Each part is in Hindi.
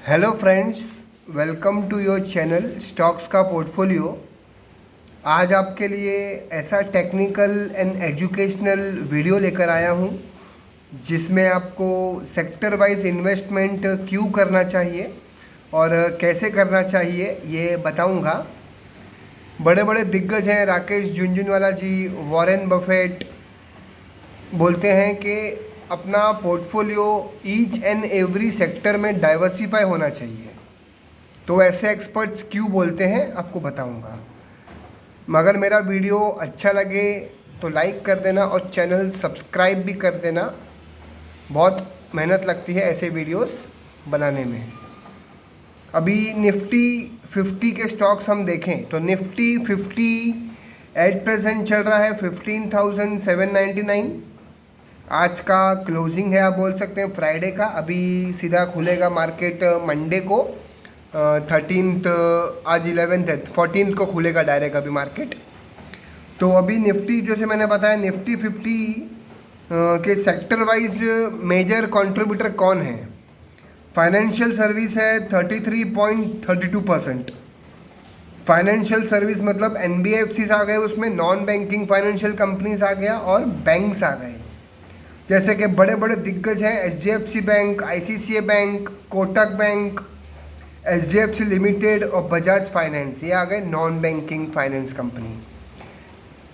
Hello friends, welcome to your channel stocks का पोर्टफोलियो। आज आपके लिए ऐसा टेक्निकल एंड एजुकेशनल वीडियो लेकर आया हूँ जिसमें आपको सेक्टर वाइज इन्वेस्टमेंट क्यों करना चाहिए और कैसे करना चाहिए ये बताऊँगा। बड़े बड़े दिग्गज हैं, राकेश झुनझुनवाला जी, वॉरेन बफेट बोलते हैं कि अपना portfolio each and every sector में डाइवर्सिफाई होना चाहिए। तो ऐसे एक्सपर्ट्स क्यों बोलते हैं आपको बताऊंगा। मगर मेरा वीडियो अच्छा लगे तो लाइक कर देना और चैनल सब्सक्राइब भी कर देना। बहुत मेहनत लगती है ऐसे वीडियोस बनाने में। अभी निफ्टी 50 के स्टॉक्स हम देखें तो निफ्टी 50 एट प्रेजेंट चल रहा है 15,799। आज का क्लोजिंग है, आप बोल सकते हैं फ्राइडे का। अभी सीधा खुलेगा मार्केट मंडे को 13th, आज 11th है, 14th को खुलेगा डायरेक्ट अभी मार्केट। तो अभी निफ्टी जैसे मैंने बताया निफ्टी 50 के सेक्टर वाइज मेजर कंट्रीब्यूटर कौन है। फाइनेंशियल सर्विस है 33.32%। फाइनेंशियल सर्विस मतलब NBFCs आ गए, उसमें नॉन बैंकिंग फाइनेंशियल कंपनीज आ गया और बैंक्स आ गए। जैसे कि बड़े बड़े दिग्गज हैं HDFC bank, ICICI bank, Kotak bank, HDFC limited और बजाज फाइनेंस, ये आ गए नॉन बैंकिंग फाइनेंस कंपनी।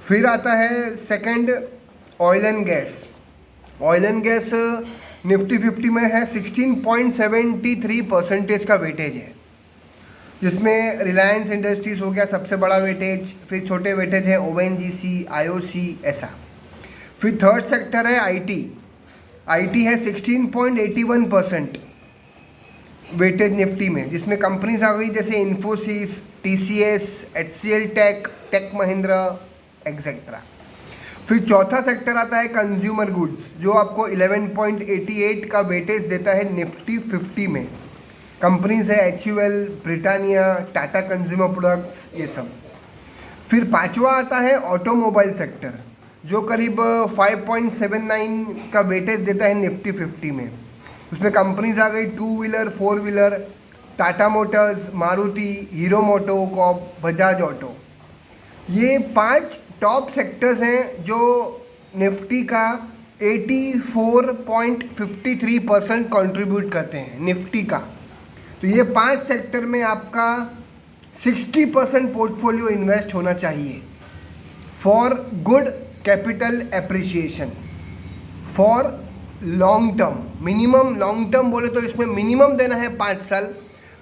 फिर आता है second oil and gas. Oil and gas Nifty 50 में है 16.73% का वेटेज है, जिसमें रिलायंस इंडस्ट्रीज हो गया सबसे बड़ा वेटेज, फिर छोटे वेटेज है ONGC, IOC ऐसा। फिर थर्ड सेक्टर है IT है 16.81% वेटेज निफ्टी में, जिसमें कंपनीज आ गई जैसे Infosys, TCS, HCL tech Mahindra et cetera. फिर चौथा सेक्टर आता है कंज्यूमर गुड्स, जो आपको 11.88 का वेटेज देता है निफ्टी 50 में। कंपनीज है HUL, Britannia, Tata consumer products, ये सब। फिर पांचवा आता है ऑटोमोबाइल सेक्टर, जो करीब 5.79 का वेटेज देता है निफ्टी 50 में। उसमें कंपनीज आ गई 2 wheeler, 4 wheeler, Tata Motors, Maruti, hero MotoCorp, Bajaj auto. ये 5 टॉप सेक्टर्स हैं जो निफ्टी का 84.53% कंट्रीब्यूट करते हैं निफ्टी का। तो ये 5 सेक्टर में आपका 60% पोर्टफोलियो इन्वेस्ट होना चाहिए for good capital appreciation, for long term. Minimum long term बोले तो इसमें मिनिमम देना है 5 साल,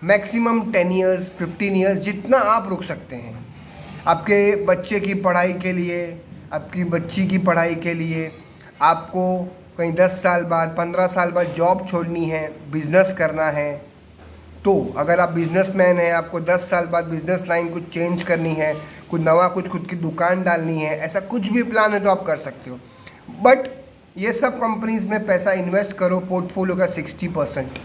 मैक्सिमम 10 ईयर्स, 15 ईयर्स, जितना आप रुक सकते हैं। आपके बच्चे की पढ़ाई के लिए, आपकी बच्ची की पढ़ाई के लिए, आपको कहीं 10 साल बाद, 15 साल बाद जॉब छोड़नी है, बिजनेस करना है, तो अगर आप बिजनेसमैन हैं, आपको 10 साल बाद बिजनेस लाइन कुछ चेंज करनी है, कुछ नवा, कुछ खुद की दुकान डालनी है, ऐसा कुछ भी प्लान है तो आप कर सकते हो। बट ये सब कंपनीज में पैसा इन्वेस्ट करो पोर्टफोलियो का 60%।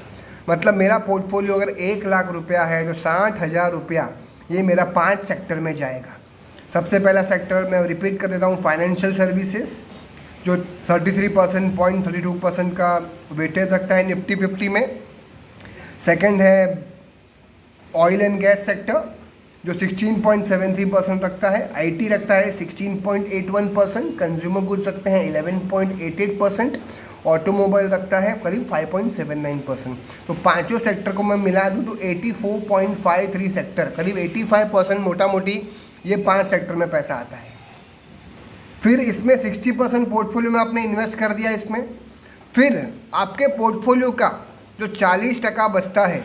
मतलब मेरा पोर्टफोलियो अगर 1 लाख रुपया है तो 60,000 रुपया ये मेरा 5 सेक्टर में जाएगा। सबसे पहला सेक्टर मैं रिपीट कर देता हूँ, फाइनेंशियल सर्विसेज, जो 33.32% का वेटेज रखता है निफ्टी 50 में। सेकंड है ऑयल एंड गैस सेक्टर, जो 16.73% रखता है। IT रखता है 16.81%, कंज्यूमर गुड्स रखते हैं 11.88%, ऑटोमोबाइल रखता है करीब 5.79%। तो पांचों सेक्टर को मैं मिला दूँ तो 84.53 सेक्टर, करीब 85% मोटा मोटी ये 5 सेक्टर में पैसा आता है। फिर इसमें 60% पोर्टफोलियो में आपने इन्वेस्ट कर दिया इसमें। फिर आपके पोर्टफोलियो का जो 40% बचता है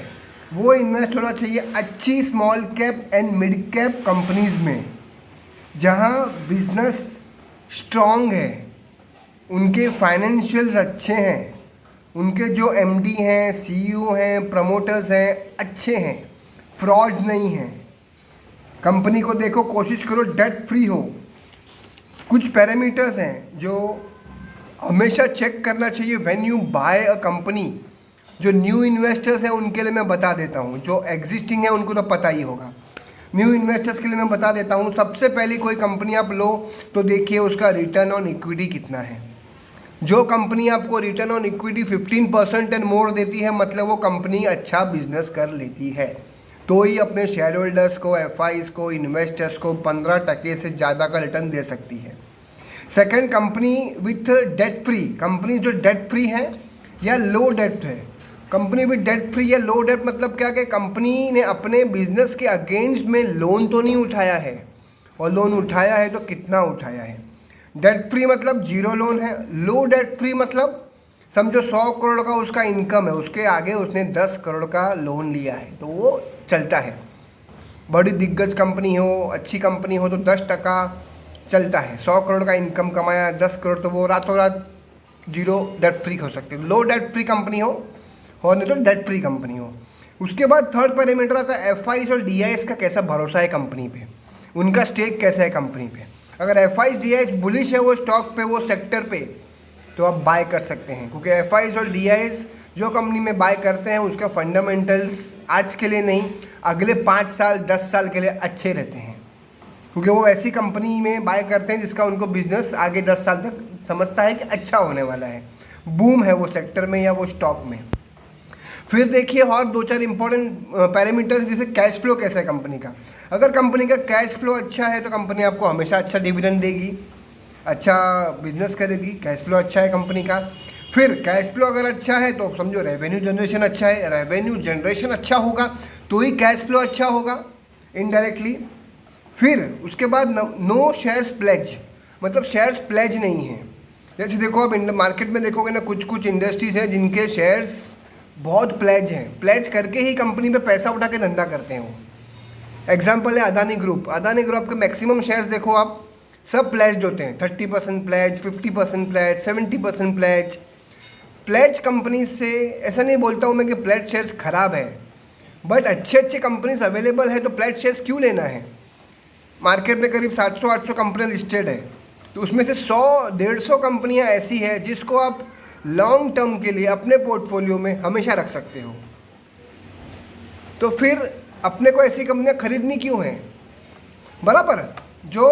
वो इन्वेस्ट होना चाहिए अच्छी small cap and mid cap companies में, जहां बिजनेस स्ट्रॉन्ग है, उनके फाइनेंशियल्स अच्छे हैं, उनके जो MD हैं, CEO हैं, प्रमोटर्स हैं, अच्छे हैं, फ्रॉड्स नहीं हैं। कंपनी को देखो, कोशिश करो डेट फ्री हो। कुछ पैरामीटर्स हैं जो हमेशा चेक करना चाहिए when you buy a company. जो न्यू इन्वेस्टर्स हैं उनके लिए मैं बता देता हूँ, जो एग्जिस्टिंग है उनको तो पता ही होगा। न्यू इन्वेस्टर्स के लिए मैं बता देता हूँ, सबसे पहले कोई कंपनी आप लो तो देखिए उसका रिटर्न ऑन इक्विटी कितना है। जो कंपनी आपको return on equity 15% and more देती है, मतलब वो कंपनी अच्छा बिजनेस कर लेती है, तो ही अपने शेयर होल्डर्स को, एफआईज को, इन्वेस्टर्स को 15% से ज़्यादा का रिटर्न दे सकती है। Second, company with debt free, company जो डेट फ्री है या लो डेट है। कंपनी विथ डेट फ्री या लो डेट मतलब क्या, कि कंपनी ने अपने बिजनेस के अगेंस्ट में लोन तो नहीं उठाया है, और लोन उठाया है तो कितना उठाया है। डेट फ्री मतलब जीरो लोन है। लो डेट फ्री मतलब समझो 100 करोड़ का उसका इनकम है, उसके आगे उसने 10 करोड़ का लोन लिया है, तो वो चलता है। बड़ी दिग्गज कंपनी हो, अच्छी कंपनी हो तो 10% चलता है। 100 करोड़ का इनकम कमाया, 10 करोड़, तो वो रातों रात जीरो डेट फ्री हो सकती है। लो डेट फ्री कंपनी हो और नहीं तो डेट फ्री कंपनी हो। उसके बाद थर्ड पैरामीटर आता है एफआईज और डीआईएस का कैसा भरोसा है कंपनी पे, उनका स्टेक कैसा है कंपनी पे। अगर एफआईज डीआईएस बुलिश है वो स्टॉक पे, वो सेक्टर पे, तो आप बाय कर सकते हैं, क्योंकि एफआईज और डीआईएस जो कंपनी में बाय करते हैं उसका फंडामेंटल्स आज के लिए नहीं, अगले 5 साल 10 साल के लिए अच्छे रहते हैं, क्योंकि वो ऐसी कंपनी में बाय करते हैं जिसका उनको बिजनेस आगे 10 साल तक समझता है कि अच्छा होने वाला है, बूम है वो सेक्टर में या वो स्टॉक में। फिर देखिए और 2-4 इंपॉर्टेंट पैरामीटर्स, जैसे कैश फ्लो कैसा है कंपनी का। अगर कंपनी का कैश फ्लो अच्छा है तो कंपनी आपको हमेशा अच्छा डिविडेंड देगी, अच्छा बिजनेस करेगी, कैश फ्लो अच्छा है कंपनी का। फिर कैश फ्लो अगर अच्छा है तो समझो रेवेन्यू जनरेशन अच्छा है, रेवेन्यू जनरेशन अच्छा होगा तो ही कैश फ्लो अच्छा होगा इनडायरेक्टली। फिर उसके बाद नो शेयर्स प्लेज, मतलब शेयर्स प्लेज नहीं है। जैसे देखो आप मार्केट में देखोगे ना, कुछ कुछ इंडस्ट्रीज हैं जिनके शेयर्स बहुत प्लेज हैं, प्लेज करके ही कंपनी में पैसा उठा के धंधा करते हैं वो। एग्जाम्पल है अदानी ग्रुप। अदानी ग्रुप के मैक्सिमम शेयर्स देखो आप, सब प्लेज्ड होते हैं, 30% pledge, 50% pledge, 70% pledge. Pledge company से ऐसा नहीं बोलता हूँ मैं कि प्लेज शेयर्स खराब है, बट अच्छे अच्छे कंपनीज अवेलेबल है तो प्लेज शेयर्स क्यों लेना है। मार्केट में करीब 700-800 कंपनियाँ लिस्टेड है, तो उसमें से 100-150 कंपनियाँ ऐसी है जिसको आप लॉन्ग टर्म के लिए अपने पोर्टफोलियो में हमेशा रख सकते हो। तो फिर अपने को ऐसी कंपनियां खरीदनी क्यों हैं, बराबर, जो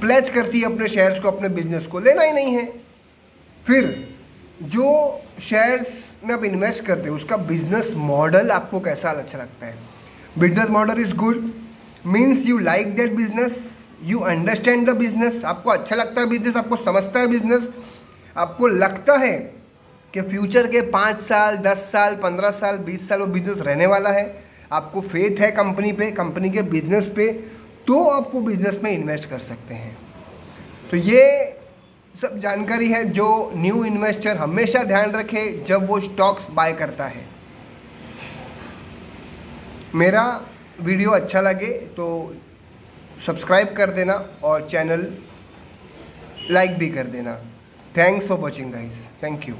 प्लेज करती है अपने शेयर्स को, अपने बिजनेस को, लेना ही नहीं है। फिर जो शेयर्स में आप इन्वेस्ट करते हो उसका बिजनेस मॉडल आपको कैसा अच्छा लगता है। Business model is good means you like that business, you understand the business, आपको अच्छा लगता है बिजनेस, आपको समझता है बिजनेस, आपको लगता है कि फ्यूचर के 5 साल 10 साल 15 साल 20 साल वो बिजनेस रहने वाला है, आपको फेथ है कंपनी पे, कंपनी के बिजनेस पे, तो आप वो बिजनेस में इन्वेस्ट कर सकते हैं। तो ये सब जानकारी है जो न्यू इन्वेस्टर हमेशा ध्यान रखे जब वो स्टॉक्स बाय करता है। मेरा वीडियो अच्छा लगे तो सब्सक्राइब कर देना और चैनल लाइक भी कर देना। Thanks for watching guys, thank you.